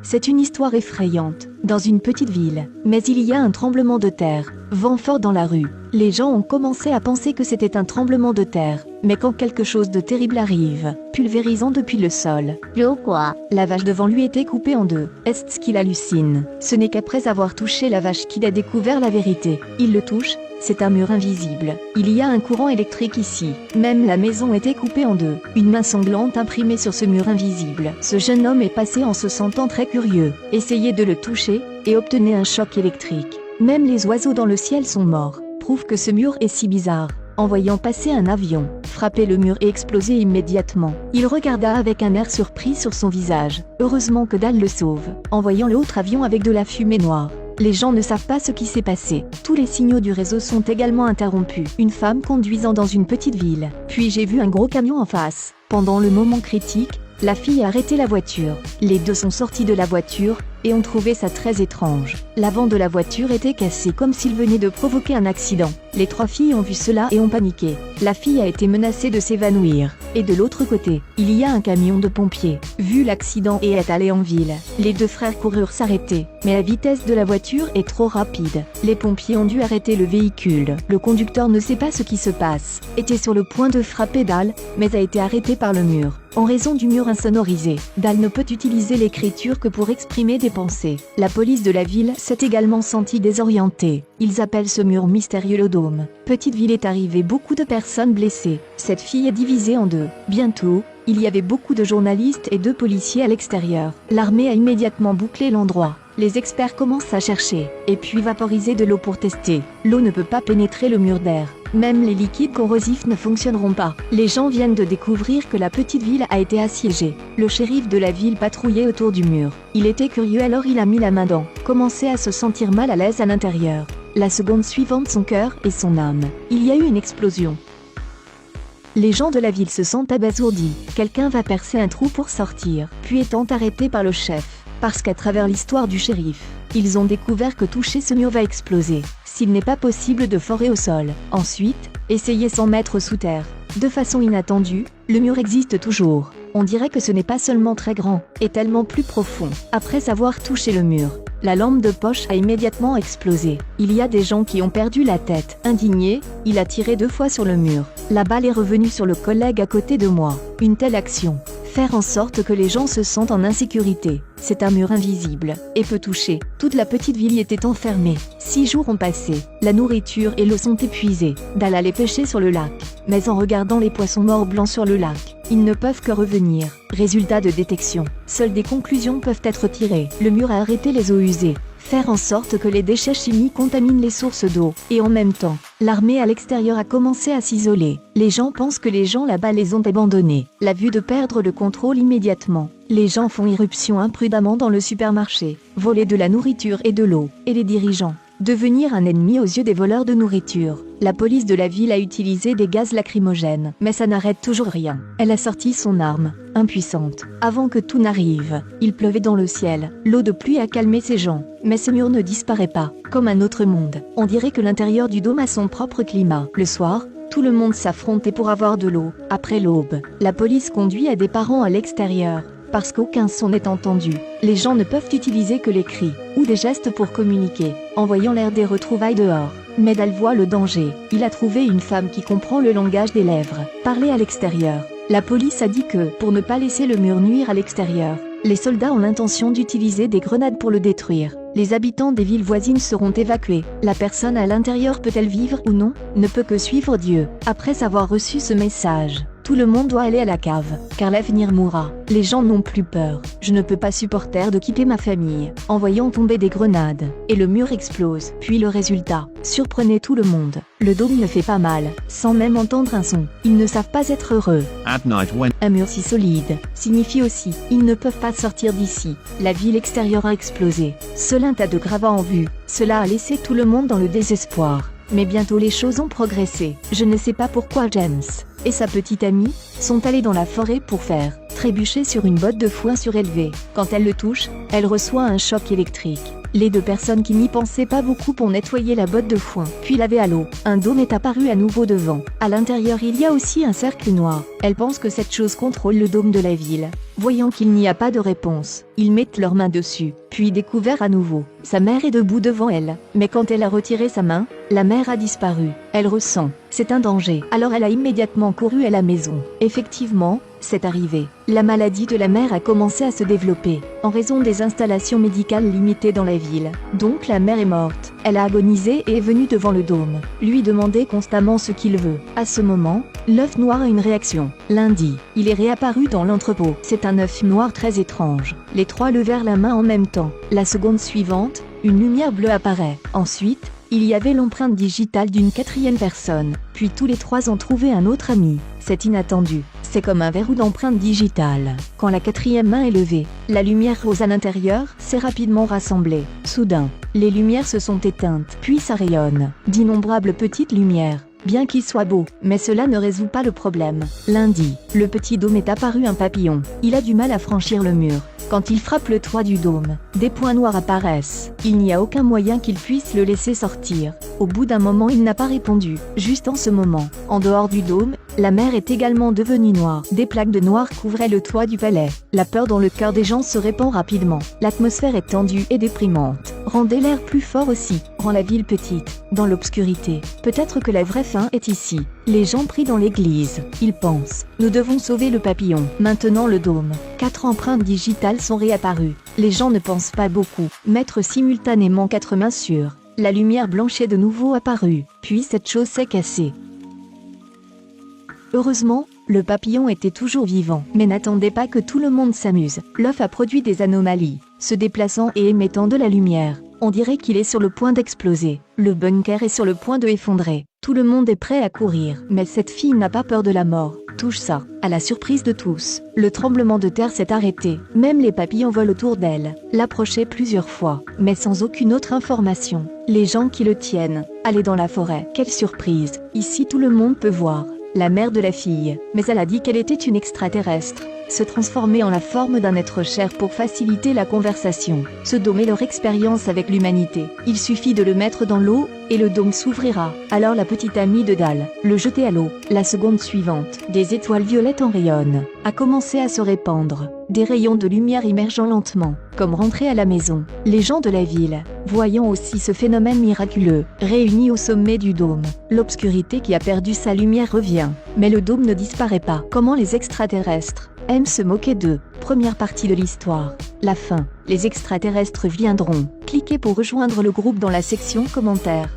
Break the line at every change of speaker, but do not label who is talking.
C'est une histoire effrayante, dans une petite ville. Mais il y a un tremblement de terre, vent fort dans la rue. Les gens ont commencé à penser que c'était un tremblement de terre. Mais quand quelque chose de terrible arrive, pulvérisant depuis le sol, la vache devant lui était coupée en deux. Est-ce ce qu'il hallucine? Ce n'est qu'après avoir touché la vache qu'il a découvert la vérité. Il le touche, c'est un mur invisible. Il y a un courant électrique ici. Même la maison était coupée en deux. Une main sanglante imprimée sur ce mur invisible. Ce jeune homme est passé en se sentant très curieux. Essayez de le toucher, et obtenez un choc électrique. Même les oiseaux dans le ciel sont morts. Prouve que ce mur est si bizarre. En voyant passer un avion, frapper le mur et exploser immédiatement, il regarda avec un air surpris sur son visage. Heureusement que Dal le sauve, en voyant l'autre avion avec de la fumée noire. Les gens ne savent pas ce qui s'est passé. Tous les signaux du réseau sont également interrompus. Une femme conduisant dans une petite ville. Puis j'ai vu un gros camion en face. Pendant le moment critique, la fille a arrêté la voiture. Les deux sont sortis de la voiture et ont trouvé ça très étrange. L'avant de la voiture était cassé comme s'il venait de provoquer un accident. Les trois filles ont vu cela et ont paniqué. La fille a été menacée de s'évanouir. Et de l'autre côté, il y a un camion de pompiers. Vu l'accident et est allé en ville, les deux frères coururent s'arrêter. Mais la vitesse de la voiture est trop rapide. Les pompiers ont dû arrêter le véhicule. Le conducteur ne sait pas ce qui se passe. Était sur le point de frapper Dal, mais a été arrêté par le mur. En raison du mur insonorisé, Dal ne peut utiliser l'écriture que pour exprimer des pensées. La police de la ville s'est également sentie désorientée. Ils appellent ce mur mystérieux le dôme. Petite ville est arrivée, beaucoup de personnes blessées. Cette fille est divisée en deux. Bientôt, il y avait beaucoup de journalistes et de policiers à l'extérieur. L'armée a immédiatement bouclé l'endroit. Les experts commencent à chercher, et puis vaporiser de l'eau pour tester. L'eau ne peut pas pénétrer le mur d'air. Même les liquides corrosifs ne fonctionneront pas. Les gens viennent de découvrir que la petite ville a été assiégée. Le shérif de la ville patrouillait autour du mur. Il était curieux, alors il a mis la main dans. Commençait à se sentir mal à l'aise à l'intérieur. La seconde suivante, son cœur et son âme. Il y a eu une explosion. Les gens de la ville se sentent abasourdis. Quelqu'un va percer un trou pour sortir, puis étant arrêté par le chef. Parce qu'à travers l'histoire du shérif, ils ont découvert que toucher ce mur va exploser, s'il n'est pas possible de forer au sol. Ensuite, essayez 100 mètres sous terre. De façon inattendue, le mur existe toujours. On dirait que ce n'est pas seulement très grand, et tellement plus profond. Après avoir touché le mur, la lampe de poche a immédiatement explosé. Il y a des gens qui ont perdu la tête. Indigné, il a tiré 2 fois sur le mur. La balle est revenue sur le collègue à côté de moi. Une telle action. Faire en sorte que les gens se sentent en insécurité. C'est un mur invisible, et peut toucher. Toute la petite ville y était enfermée. 6 jours ont passé. La nourriture et l'eau sont épuisées. Dal allait pêcher sur le lac. Mais en regardant les poissons morts blancs sur le lac, ils ne peuvent que revenir. Résultat de détection. Seules des conclusions peuvent être tirées. Le mur a arrêté les eaux usées. Faire en sorte que les déchets chimiques contaminent les sources d'eau. Et en même temps, l'armée à l'extérieur a commencé à s'isoler. Les gens pensent que les gens là-bas les ont abandonnés. La vue de perdre le contrôle immédiatement. Les gens font irruption imprudemment dans le supermarché, voler de la nourriture et de l'eau. Et les dirigeants, devenir un ennemi aux yeux des voleurs de nourriture. La police de la ville a utilisé des gaz lacrymogènes, mais ça n'arrête toujours rien. Elle a sorti son arme, impuissante. Avant que tout n'arrive, il pleuvait dans le ciel. L'eau de pluie a calmé ces gens, mais ce mur ne disparaît pas, comme un autre monde. On dirait que l'intérieur du dôme a son propre climat. Le soir, tout le monde s'affrontait pour avoir de l'eau. Après l'aube, la police conduit à des parents à l'extérieur. Parce qu'aucun son n'est entendu, les gens ne peuvent utiliser que les cris ou des gestes pour communiquer, en voyant l'air des retrouvailles dehors. Mais Dal voit le danger. Il a trouvé une femme qui comprend le langage des lèvres. Parler à l'extérieur. La police a dit que, pour ne pas laisser le mur nuire à l'extérieur, les soldats ont l'intention d'utiliser des grenades pour le détruire. Les habitants des villes voisines seront évacués. La personne à l'intérieur peut-elle vivre ou non? Ne peut que suivre Dieu. Après avoir reçu ce message, tout le monde doit aller à la cave, car l'avenir mourra. Les gens n'ont plus peur. Je ne peux pas supporter de quitter ma famille. En voyant tomber des grenades, et le mur explose. Puis le résultat surprenait tout le monde. Le dôme ne fait pas mal, sans même entendre un son. Ils ne savent pas être heureux. Un mur si solide signifie aussi, ils ne peuvent pas sortir d'ici. La ville extérieure a explosé. Seul un tas de gravats en vue. Cela a laissé tout le monde dans le désespoir. Mais bientôt les choses ont progressé. Je ne sais pas pourquoi James et sa petite amie sont allés dans la forêt pour faire très trébucher sur une botte de foin surélevée. Quand elle le touche, elle reçoit un choc électrique. Les deux personnes qui n'y pensaient pas beaucoup ont nettoyé la botte de foin, puis lavé à l'eau. Un dôme est apparu à nouveau devant. À l'intérieur, il y a aussi un cercle noir. Elle pense que cette chose contrôle le dôme de la ville. Voyant qu'il n'y a pas de réponse, ils mettent leurs mains dessus, puis découvert à nouveau. Sa mère est debout devant elle, mais quand elle a retiré sa main, la mère a disparu. Elle ressent, c'est un danger. Alors elle a immédiatement couru à la maison. Effectivement, c'est arrivé. La maladie de la mère a commencé à se développer, en raison des installations médicales limitées dans la ville. Donc la mère est morte. Elle a agonisé et est venue devant le dôme, lui demander constamment ce qu'il veut. À ce moment, l'œuf noir a une réaction. Lundi, il est réapparu dans l'entrepôt. C'est un œuf noir très étrange. Les trois levèrent la main en même temps. La seconde suivante, une lumière bleue apparaît. Ensuite, il y avait l'empreinte digitale d'une quatrième personne. Puis tous les trois ont trouvé un autre ami. C'est inattendu. C'est comme un verrou d'empreinte digitale. Quand la quatrième main est levée, la lumière rose à l'intérieur s'est rapidement rassemblée. Soudain, les lumières se sont éteintes, puis ça rayonne. D'innombrables petites lumières. Bien qu'il soit beau, mais cela ne résout pas le problème. Lundi, le petit dôme est apparu un papillon. Il a du mal à franchir le mur. Quand il frappe le toit du dôme, des points noirs apparaissent. Il n'y a aucun moyen qu'il puisse le laisser sortir. Au bout d'un moment, il n'a pas répondu. Juste en ce moment, en dehors du dôme, la mer est également devenue noire. Des plaques de noir couvraient le toit du palais. La peur dans le cœur des gens se répand rapidement. L'atmosphère est tendue et déprimante. Rendez l'air plus fort aussi. Rend la ville petite, dans l'obscurité. Peut-être que la vraie fin est ici. Les gens prient dans l'église. Ils pensent, nous devons sauver le papillon. Maintenant le dôme. 4 empreintes digitales sont réapparues. Les gens ne pensent pas beaucoup. Mettre simultanément 4 mains sur. La lumière blanche est de nouveau apparue. Puis cette chose s'est cassée. Heureusement, le papillon était toujours vivant, mais n'attendez pas que tout le monde s'amuse. L'œuf a produit des anomalies, se déplaçant et émettant de la lumière. On dirait qu'il est sur le point d'exploser. Le bunker est sur le point de effondrer. Tout le monde est prêt à courir. Mais cette fille n'a pas peur de la mort. Touche ça. À la surprise de tous, le tremblement de terre s'est arrêté. Même les papillons volent autour d'elle, l'approchaient plusieurs fois, mais sans aucune autre information. Les gens qui le tiennent, allaient dans la forêt. Quelle surprise. Ici tout le monde peut voir la mère de la fille, mais elle a dit qu'elle était une extraterrestre, se transformer en la forme d'un être cher pour faciliter la conversation. Ce dôme est leur expérience avec l'humanité. Il suffit de le mettre dans l'eau, et le dôme s'ouvrira. Alors la petite amie de Dal, le jeter à l'eau. La seconde suivante, des étoiles violettes en rayonnent, a commencé à se répandre. Des rayons de lumière émergeant lentement, comme rentrer à la maison. Les gens de la ville, voyant aussi ce phénomène miraculeux, réunis au sommet du dôme. L'obscurité qui a perdu sa lumière revient, mais le dôme ne disparaît pas. Comment les extraterrestres aiment se moquer d'eux. Première partie de l'histoire. La fin. Les extraterrestres viendront. Cliquez pour rejoindre le groupe dans la section commentaires.